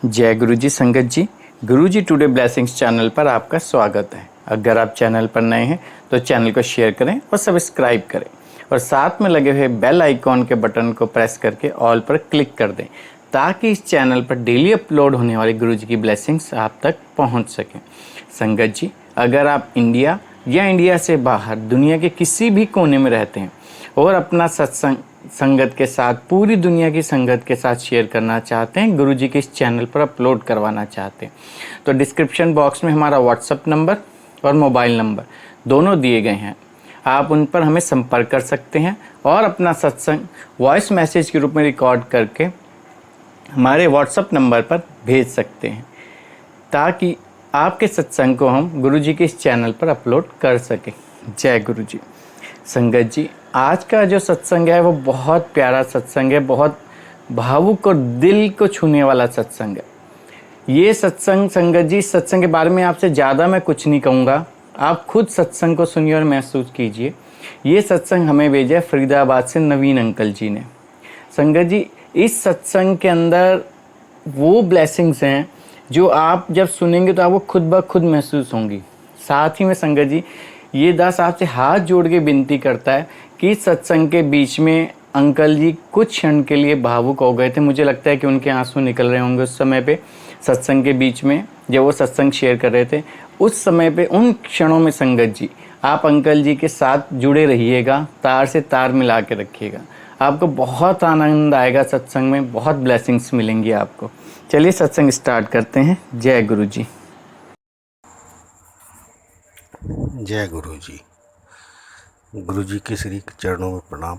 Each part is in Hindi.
जय गुरु जी संगत जी। गुरु जी टुडे ब्लेसिंग्स चैनल पर आपका स्वागत है। अगर आप चैनल पर नए हैं तो चैनल को शेयर करें और सब्सक्राइब करें और साथ में लगे हुए बेल आइकॉन के बटन को प्रेस करके ऑल पर क्लिक कर दें ताकि इस चैनल पर डेली अपलोड होने वाली गुरु जी की ब्लेसिंग्स आप तक पहुंच सकें। संगत जी, अगर आप इंडिया या इंडिया से बाहर दुनिया के किसी भी कोने में रहते हैं और अपना सत्संग संगत के साथ, पूरी दुनिया की संगत के साथ शेयर करना चाहते हैं, गुरु जी के इस चैनल पर अपलोड करवाना चाहते हैं, तो डिस्क्रिप्शन बॉक्स में हमारा व्हाट्सअप नंबर और मोबाइल नंबर दोनों दिए गए हैं। आप उन पर हमें संपर्क कर सकते हैं और अपना सत्संग वॉइस मैसेज के रूप में रिकॉर्ड करके हमारे व्हाट्सअप नंबर पर भेज सकते हैं ताकि आपके सत्संग को हम गुरु जी के इस चैनल पर अपलोड कर सकें। जय गुरु जी। संगत जी, आज का जो सत्संग है वो बहुत प्यारा सत्संग है, बहुत भावुक और दिल को छूने वाला सत्संग है। ये सत्संग, संगत जी, सत्संग के बारे में आपसे ज़्यादा मैं कुछ नहीं कहूँगा, आप खुद सत्संग को सुनिए और महसूस कीजिए। ये सत्संग हमें भेजा है फरीदाबाद से नवीन अंकल जी ने। संगत जी, इस सत्संग के अंदर वो ब्लेसिंग्स हैं जो आप जब सुनेंगे तो आपको खुद ब खुद महसूस होंगी। साथ ही में संगत जी, ये दास आपसे हाथ जोड़ के विनती करता है कि सत्संग के बीच में अंकल जी कुछ क्षण के लिए भावुक हो गए थे। मुझे लगता है कि उनके आंसू निकल रहे होंगे उस समय पे, सत्संग के बीच में जब वो सत्संग शेयर कर रहे थे। उस समय पे, उन क्षणों में संगत जी, आप अंकल जी के साथ जुड़े रहिएगा, तार से तार मिला के रखिएगा। आपको बहुत आनंद आएगा सत्संग में, बहुत ब्लेसिंग्स मिलेंगी आपको। चलिए सत्संग स्टार्ट करते हैं। जय गुरु जी। जय गुरु जी। गुरु जी के श्री चरणों में प्रणाम।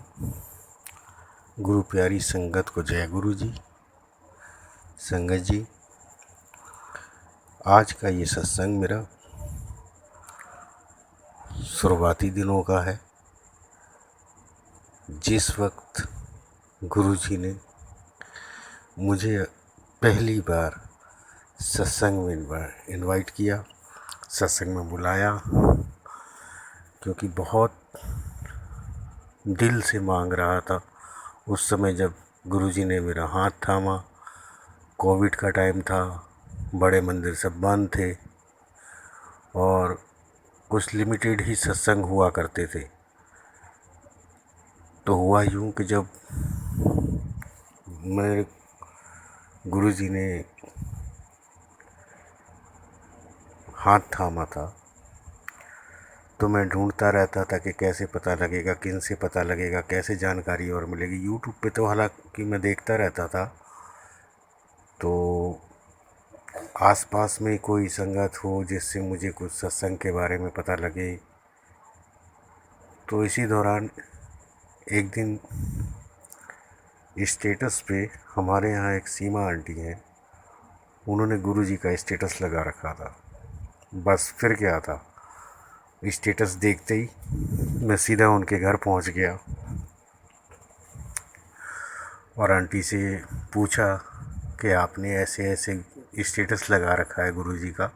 गुरु प्यारी संगत को जय गुरु जी। संगत जी, आज का ये सत्संग मेरा शुरुआती दिनों का है। जिस वक्त गुरु जी ने मुझे पहली बार सत्संग में इनवाइट किया, सत्संग में बुलाया, क्योंकि बहुत दिल से मांग रहा था। उस समय जब गुरुजी ने मेरा हाथ थामा, कोविड का टाइम था, बड़े मंदिर सब बंद थे और कुछ लिमिटेड ही सत्संग हुआ करते थे। तो हुआ यूँ कि जब मेरे गुरुजी ने हाथ थामा था तो मैं ढूंढता रहता था कि कैसे पता लगेगा, किन से पता लगेगा, कैसे जानकारी और मिलेगी। यूट्यूब पे तो हालांकि मैं देखता रहता था, तो आसपास में कोई संगत हो जिससे मुझे कुछ सत्संग के बारे में पता लगे। तो इसी दौरान एक दिन स्टेटस पे, हमारे यहाँ एक सीमा आंटी हैं, उन्होंने गुरुजी का स्टेटस लगा रखा था। बस फिर क्या था, स्टेटस देखते ही मैं सीधा उनके घर पहुंच गया और आंटी से पूछा कि आपने ऐसे ऐसे स्टेटस लगा रखा है गुरुजी का।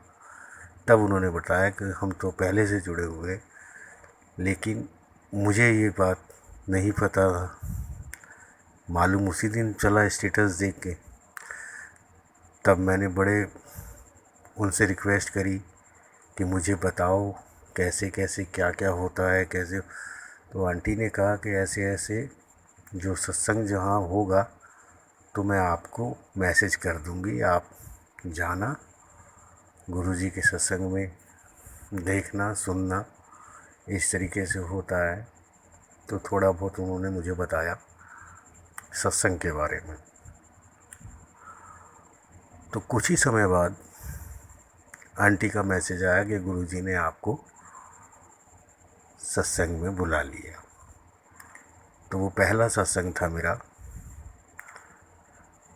तब उन्होंने बताया कि हम तो पहले से जुड़े हुए, लेकिन मुझे ये बात नहीं पता था, मालूम उसी दिन चला स्टेटस देख के। तब मैंने बड़े उनसे रिक्वेस्ट करी कि मुझे बताओ कैसे कैसे क्या क्या होता है, कैसे। तो आंटी ने कहा कि ऐसे ऐसे जो सत्संग जहाँ होगा तो मैं आपको मैसेज कर दूंगी, आप जाना गुरुजी के सत्संग में, देखना सुनना, इस तरीके से होता है। तो थोड़ा बहुत उन्होंने मुझे बताया सत्संग के बारे में। तो कुछ ही समय बाद आंटी का मैसेज आया कि गुरुजी ने आपको सत्संग में बुला लिया। तो वो पहला सत्संग था मेरा।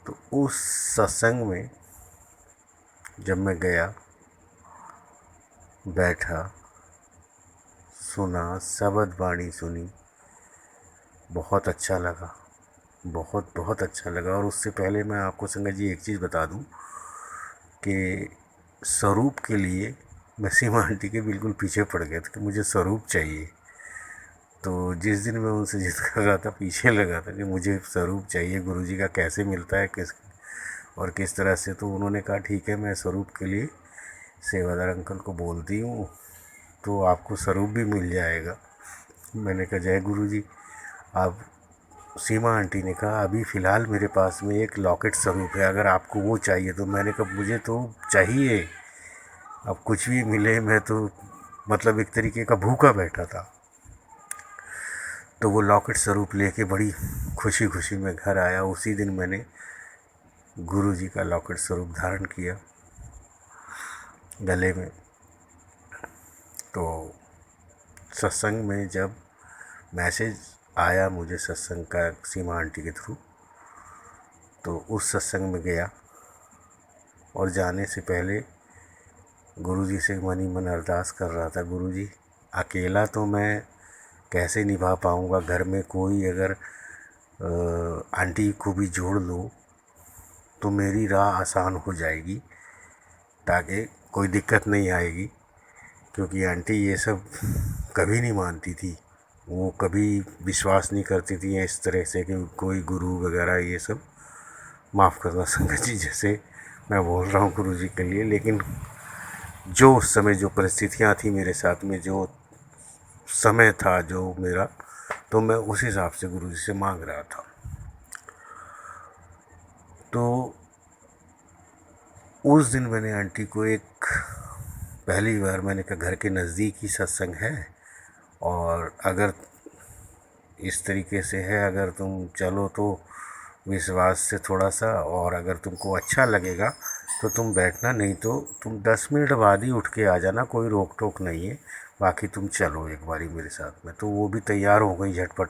तो उस सत्संग में जब मैं गया, बैठा, सुना, शब्द वाणी सुनी, बहुत अच्छा लगा, बहुत बहुत अच्छा लगा। और उससे पहले मैं आपको संगत जी एक चीज़ बता दूं कि स्वरूप के लिए मैं सीमा आंटी के बिल्कुल पीछे पड़ गया था कि मुझे स्वरूप चाहिए। तो जिस दिन मैं उनसे जिद कर रहा था, पीछे लगा था कि मुझे स्वरूप चाहिए, गुरुजी का कैसे मिलता है, किस। और किस तरह से। तो उन्होंने कहा ठीक है, मैं स्वरूप के लिए सेवादार अंकल को बोलती हूँ तो आपको स्वरूप भी मिल जाएगा। मैंने कहा जय गुरु जी। आप सीमा आंटी ने कहा अभी फ़िलहाल मेरे पास में एक लॉकेट स्वरूप है, अगर आपको वो चाहिए तो। मैंने कहा मुझे तो चाहिए, अब कुछ भी मिले, मैं तो मतलब एक तरीके का भूखा बैठा था। तो वो लॉकेट स्वरूप लेके बड़ी खुशी खुशी में घर आया। उसी दिन मैंने गुरु जी का लॉकेट स्वरूप धारण किया गले में। तो सत्संग में जब मैसेज आया मुझे सत्संग का सीमा आंटी के थ्रू, तो उस सत्संग में गया और जाने से पहले गुरुजी से मन ही मन अरदास कर रहा था, गुरुजी अकेला तो मैं कैसे निभा पाऊँगा, घर में कोई अगर आंटी को भी जोड़ लो तो मेरी राह आसान हो जाएगी, ताकि कोई दिक्कत नहीं आएगी। क्योंकि आंटी ये सब कभी नहीं मानती थी, वो कभी विश्वास नहीं करती थी इस तरह से कि कोई गुरु वगैरह ये सब। माफ़ करना संगत जी जैसे मैं बोल रहा हूँ गुरु जी के लिए, लेकिन जो उस समय जो परिस्थितियाँ थी मेरे साथ में, जो समय था जो मेरा, तो मैं उस हिसाब से गुरु जी से मांग रहा था। तो उस दिन मैंने आंटी को एक पहली बार मैंने कहा घर के नज़दीक ही सत्संग है, और अगर इस तरीके से है, अगर तुम चलो तो विश्वास से थोड़ा सा, और अगर तुमको अच्छा लगेगा तो तुम बैठना, नहीं तो तुम 10 मिनट बाद ही उठ के आ जाना, कोई रोक टोक नहीं है, बाकी तुम चलो एक बारी मेरे साथ में। तो वो भी तैयार हो गई झटपट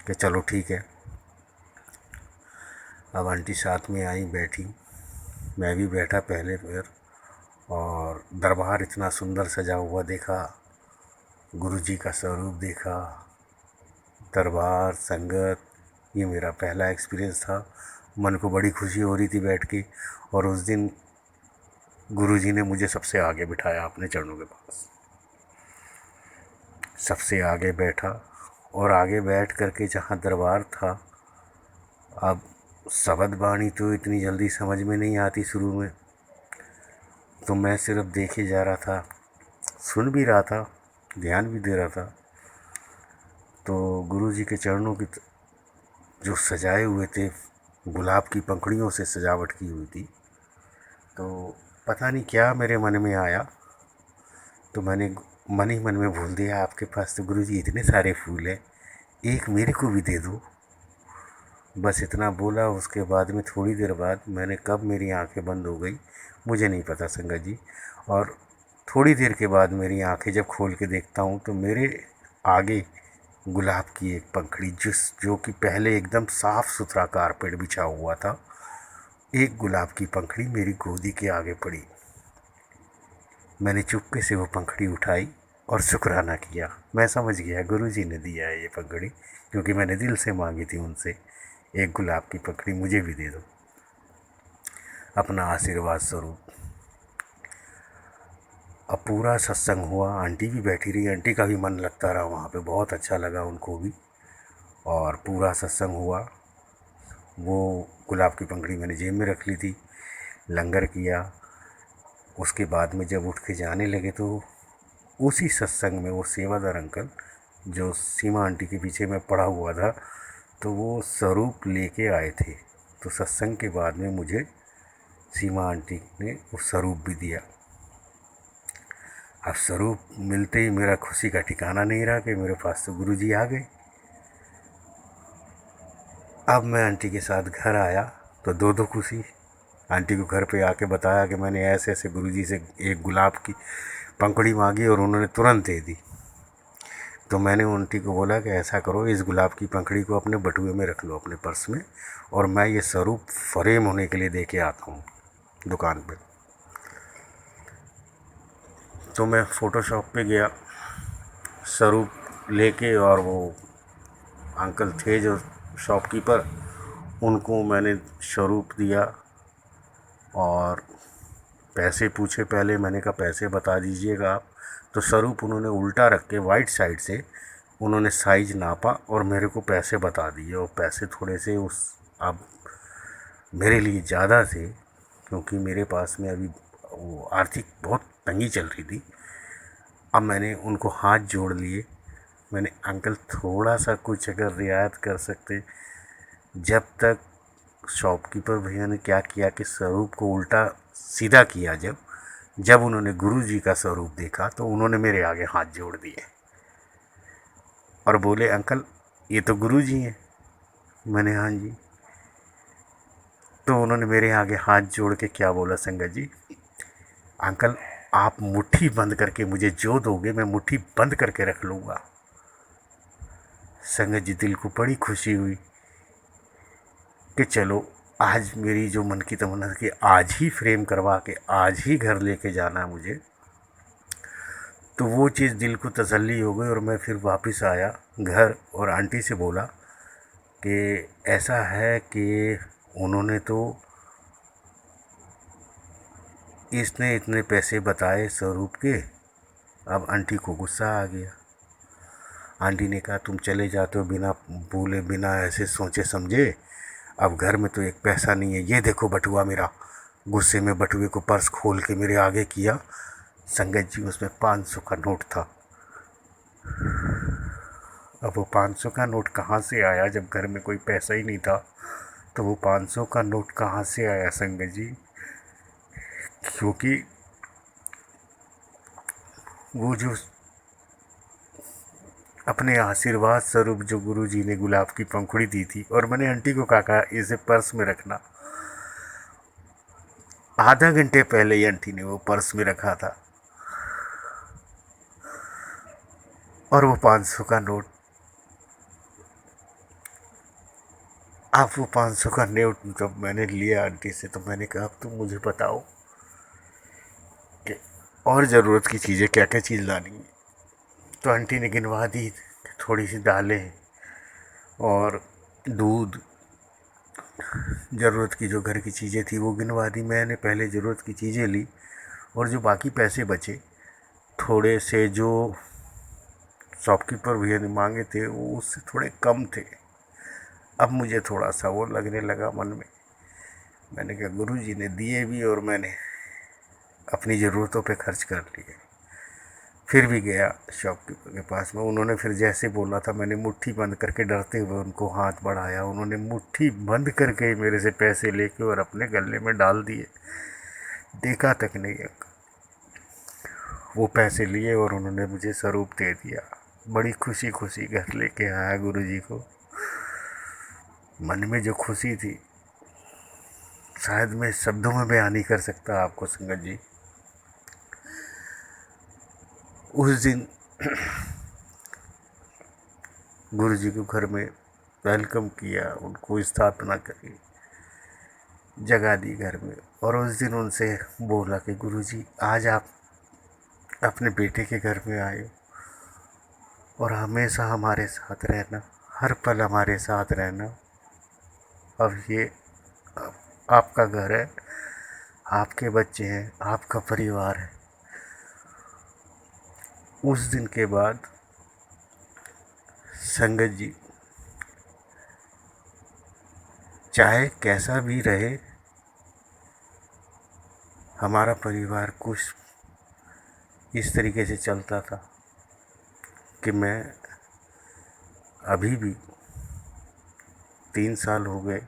कि चलो ठीक है। अब आंटी साथ में आई, बैठी, मैं भी बैठा पहले फिर, और दरबार इतना सुंदर सजा हुआ देखा, गुरुजी का स्वरूप देखा, दरबार संगत, ये मेरा पहला एक्सपीरियंस था। मन को बड़ी खुशी हो रही थी बैठ के। और उस दिन गुरुजी ने मुझे सबसे आगे बिठाया अपने चरणों के पास, सबसे आगे बैठा, और आगे बैठ करके जहाँ दरबार था, अब शब्द बाणी तो इतनी जल्दी समझ में नहीं आती शुरू में, तो मैं सिर्फ देखे जा रहा था, सुन भी रहा था, ध्यान भी दे रहा था। तो गुरुजी के चरणों की जो सजाए हुए थे, गुलाब की पंखुड़ियों से सजावट की हुई थी, तो पता नहीं क्या मेरे मन में आया, तो मैंने मन ही मन में बोल दिया, आपके पास तो गुरुजी इतने सारे फूल हैं, एक मेरे को भी दे दो। बस इतना बोला। उसके बाद में थोड़ी देर बाद मैंने, कब मेरी आंखें बंद हो गई मुझे नहीं पता संगत जी, और थोड़ी देर के बाद मेरी आंखें जब खोल के देखता हूँ तो मेरे आगे गुलाब की एक पंखड़ी, जो कि पहले एकदम साफ़ सुथरा कारपेट बिछा हुआ था, एक गुलाब की पंखड़ी मेरी गोदी के आगे पड़ी। मैंने चुपके से वो पंखड़ी उठाई और शुक्राना किया। मैं समझ गया गुरुजी ने दिया है ये पंखड़ी, क्योंकि मैंने दिल से मांगी थी उनसे, एक गुलाब की पंखड़ी मुझे भी दे दो, अपना आशीर्वाद स्वरूप। अब पूरा सत्संग हुआ, आंटी भी बैठी रही, आंटी का भी मन लगता रहा वहाँ पे, बहुत अच्छा लगा उनको भी। और पूरा सत्संग हुआ। वो गुलाब की पंखड़ी मैंने जेब में रख ली थी, लंगर किया। उसके बाद में जब उठ के जाने लगे तो उसी सत्संग में वो सेवादार अंकल, जो सीमा आंटी के पीछे मैं पड़ा हुआ था, तो वो स्वरूप लेके आए थे। तो सत्संग के बाद में मुझे सीमा आंटी ने वो स्वरूप भी दिया। अब स्वरूप मिलते ही मेरा खुशी का ठिकाना नहीं रहा कि मेरे पास तो गुरुजी आ गए। अब मैं आंटी के साथ घर आया तो दो खुशी। आंटी को घर पे आके बताया कि मैंने ऐसे ऐसे गुरुजी से एक गुलाब की पंखुड़ी मांगी और उन्होंने तुरंत दे दी। तो मैंने आंटी को बोला कि ऐसा करो, इस गुलाब की पंखुड़ी को अपने बटुए में रख लो, अपने पर्स में, और मैं ये स्वरूप फ्रेम होने के लिए दे के आता हूँ दुकान पे। तो मैं फ़ोटोशॉप पे गया स्वरूप लेके, और वो अंकल थे जो शॉपकीपर, उनको मैंने स्वरूप दिया और पैसे पूछे पहले। मैंने कहा पैसे बता दीजिएगा आप। तो स्वरूप उन्होंने उल्टा रख के वाइट साइड से उन्होंने साइज नापा और मेरे को पैसे बता दिए, और पैसे थोड़े से उस, अब मेरे लिए ज़्यादा थे, क्योंकि मेरे पास में अभी वो आर्थिक बहुत तंगी चल रही थी। अब मैंने उनको हाथ जोड़ लिए, मैंने अंकल थोड़ा सा कुछ अगर रियायत कर सकते। जब तक शॉपकीपर भैया ने क्या किया कि स्वरूप को उल्टा सीधा किया, जब उन्होंने गुरु जी का स्वरूप देखा तो उन्होंने मेरे आगे हाथ जोड़ दिए और बोले, अंकल ये तो गुरु जी हैं। मैंने हाँ जी। तो उन्होंने मेरे आगे हाथ जोड़ के क्या बोला, संगत जी, अंकल आप मुट्ठी बंद करके मुझे जो दोगे मैं मुट्ठी बंद करके रख लूँगा। संगत जी, दिल को बड़ी खुशी हुई कि चलो आज मेरी जो मन की तमन्ना थी कि आज ही फ्रेम करवा के आज ही घर लेके जाना है मुझे, तो वो चीज़ दिल को तसल्ली हो गई। और मैं फिर वापस आया घर और आंटी से बोला कि ऐसा है कि उन्होंने तो इसने इतने पैसे बताए स्वरूप के। अब आंटी को गुस्सा आ गया। आंटी ने कहा, तुम चले जाते हो बिना बोले, बिना ऐसे सोचे समझे। अब घर में तो एक पैसा नहीं है, ये देखो बटुआ मेरा। गुस्से में बटुए को पर्स खोल के मेरे आगे किया। संगत जी, उसमें 500 का नोट था। अब वो 500 का नोट कहाँ से आया जब घर में कोई पैसा ही नहीं था? तो वो 500 का नोट कहाँ से आया संगत जी? क्योंकि वो जो अपने आशीर्वाद स्वरूप जो गुरु जी ने गुलाब की पंखुड़ी दी थी, और मैंने आंटी को कहा इसे पर्स में रखना। आधा घंटे पहले ही आंटी ने वो पर्स में रखा था और वो 500 का नोट। अब वो 500 का नोट जब मैंने लिया आंटी से, तो मैंने कहा, अब तुम मुझे बताओ कि और ज़रूरत की चीज़ें क्या क्या चीज़ लानी है। तो आंटी ने गिनवा दी, थोड़ी सी दालें और दूध, ज़रूरत की जो घर की चीज़ें थी वो गिनवा दी। मैंने पहले ज़रूरत की चीज़ें ली और जो बाकी पैसे बचे थोड़े से, जो शॉपकीपर भैया ने मांगे थे वो उससे थोड़े कम थे। अब मुझे थोड़ा सा वो लगने लगा मन में। मैंने कहा, गुरु जी ने दिए भी और मैंने अपनी ज़रूरतों पे खर्च कर लिए। फिर भी गया शॉपकीपर के पास में। उन्होंने फिर जैसे बोला था, मैंने मुट्ठी बंद करके डरते हुए उनको हाथ बढ़ाया। उन्होंने मुट्ठी बंद करके ही मेरे से पैसे लेके और अपने गले में डाल दिए। देखा तक नहीं, वो पैसे लिए और उन्होंने मुझे स्वरूप दे दिया। बड़ी खुशी खुशी घर लेके आया गुरु जी को। मन में जो खुशी थी शायद मैं शब्दों में बयान नहीं कर सकता आपको संगत जी। उस दिन गुरु जी को घर में वेलकम किया, उनको स्थापना करी, जगह दी घर में। और उस दिन उनसे बोला कि गुरु जी, आज आप अपने बेटे के घर में आए और हमेशा हमारे साथ रहना, हर पल हमारे साथ रहना। अब ये आपका घर है, आपके बच्चे हैं, आपका परिवार है। उस दिन के बाद संगत जी, चाहे कैसा भी रहे, हमारा परिवार कुछ इस तरीके से चलता था कि मैं अभी भी 3 साल हो गए,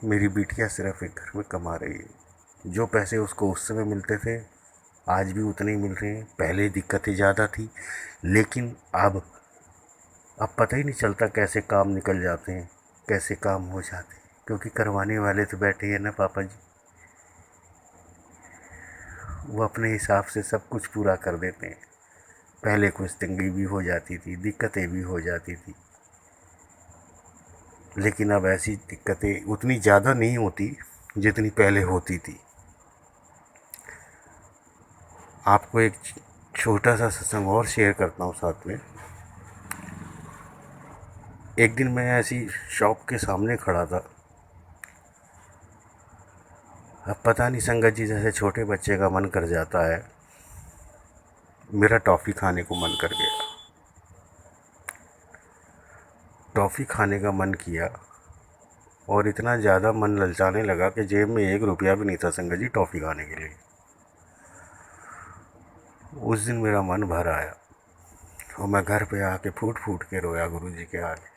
मेरी बिटिया सिर्फ एक घर में कमा रही है। जो पैसे उसको उस समय मिलते थे आज भी उतने ही मिल रहे हैं। पहले दिक्कतें ज़्यादा थी, लेकिन अब पता ही नहीं चलता कैसे काम निकल जाते हैं, कैसे काम हो जाते हैं, क्योंकि करवाने वाले तो बैठे हैं ना पापा जी। वो अपने हिसाब से सब कुछ पूरा कर देते हैं। पहले कुछ तंगी भी हो जाती थी, दिक्कतें भी हो जाती थी, लेकिन अब ऐसी दिक्कतें उतनी ज़्यादा नहीं होती जितनी पहले होती थी। आपको एक छोटा सा सत्संग और शेयर करता हूँ साथ में। एक दिन मैं ऐसी शॉप के सामने खड़ा था। अब पता नहीं संगत जी, जैसे छोटे बच्चे का मन कर जाता है, मेरा टॉफ़ी खाने को मन कर गया। टॉफ़ी खाने का मन किया और इतना ज़्यादा मन ललचाने लगा कि जेब में 1 रुपया भी नहीं था संगत जी टॉफ़ी खाने के लिए। उस दिन मेरा मन भर आया और मैं घर पे आके फूट फूट के रोया गुरुजी के आगे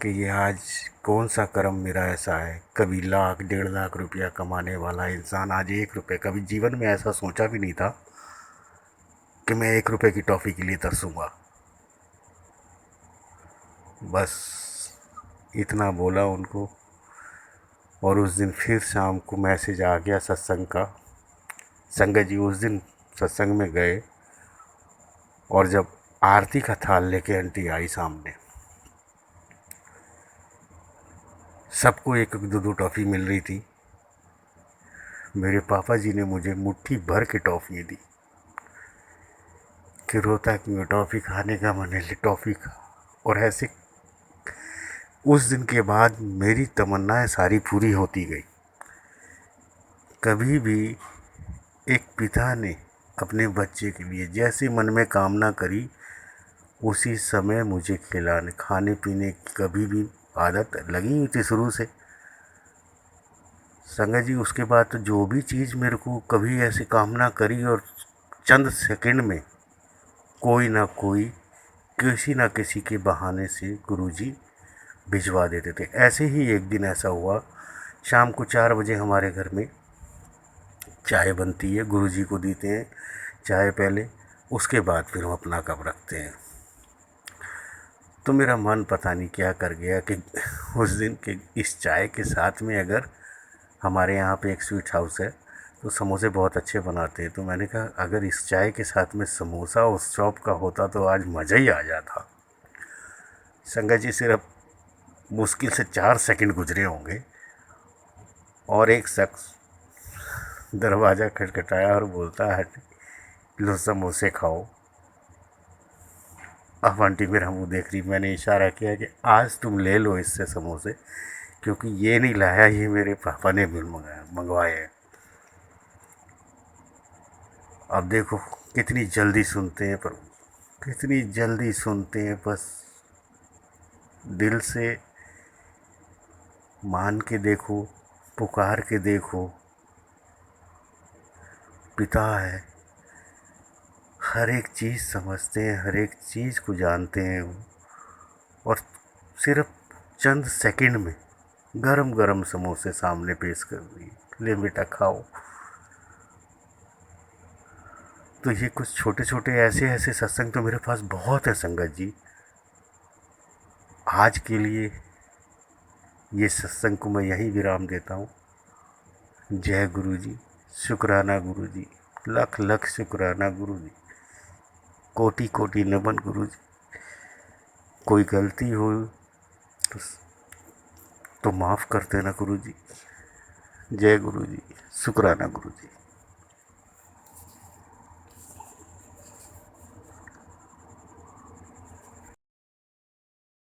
कि ये आज कौन सा कर्म मेरा ऐसा है। कभी 1,00,000 1,50,000 रुपया कमाने वाला इंसान आज 1 रुपये, कभी जीवन में ऐसा सोचा भी नहीं था कि मैं 1 रुपये की टॉफ़ी के लिए तरसूंगा। बस इतना बोला उनको। और उस दिन फिर शाम को मैसेज आ गया सत्संग का। संगत जी उस दिन सत्संग में गए और जब आरती का थाल लेके आंटी आई सामने, सबको 1-1 2-2 टॉफ़ी मिल रही थी। मेरे पापा जी ने मुझे मुट्ठी भर के टॉफ़ी दी कि रोता क्यों, टॉफ़ी खाने का मन है, टॉफ़ी खा। और ऐसे उस दिन के बाद मेरी तमन्नाएं सारी पूरी होती गई। कभी भी एक पिता ने अपने बच्चे के लिए जैसे मन में कामना करी, उसी समय मुझे खिलाने खाने पीने की कभी भी आदत लगी हुई थी शुरू से। संगत जी उसके बाद तो जो भी चीज़ मेरे को कभी ऐसी कामना करी और चंद सेकंड में कोई ना कोई किसी ना किसी के बहाने से गुरुजी भिजवा देते थे। ऐसे ही एक दिन ऐसा हुआ, शाम को 4 बजे हमारे घर में चाय बनती है, गुरुजी को देते हैं चाय पहले, उसके बाद फिर हम अपना कप रखते हैं। तो मेरा मन पता नहीं क्या कर गया कि उस दिन के इस चाय के साथ में, अगर हमारे यहाँ पे एक स्वीट हाउस है तो समोसे बहुत अच्छे बनाते हैं, तो मैंने कहा अगर इस चाय के साथ में समोसा उस शॉप का होता तो आज मज़ा ही आ जाता। संगत जी सिर्फ मुश्किल से 4 सेकंड गुजरे होंगे और एक शख्स दरवाज़ा खटखटाया और बोलता है लो समोसे खाओ। अब आंटी मेरा मुँह देख रही, मैंने इशारा किया कि आज तुम ले लो इससे समोसे, क्योंकि ये नहीं लाया, ये मेरे पापा ने भी मंगवाए हैं। अब देखो कितनी जल्दी सुनते हैं, पर कितनी जल्दी सुनते हैं। बस दिल से मान के देखो, पुकार के देखो, पिता है, हर एक चीज़ समझते हैं, हर एक चीज़ को जानते हैं और सिर्फ चंद सेकंड में गरम गरम समोसे सामने पेश कर दिए, ले बेटा खाओ। तो ये कुछ छोटे छोटे ऐसे ऐसे सत्संग तो मेरे पास बहुत है संगत जी। आज के लिए ये सत्संग को मैं यहीं विराम देता हूँ। जय गुरु जी, शुक्राना गुरु जी, लख लख शुक्राना गुरु जी, कोटि कोटि नमन गुरु जी। कोई गलती हो तो माफ़ कर देना गुरु जी। जय गुरु जी, शुक्राना गुरु जी।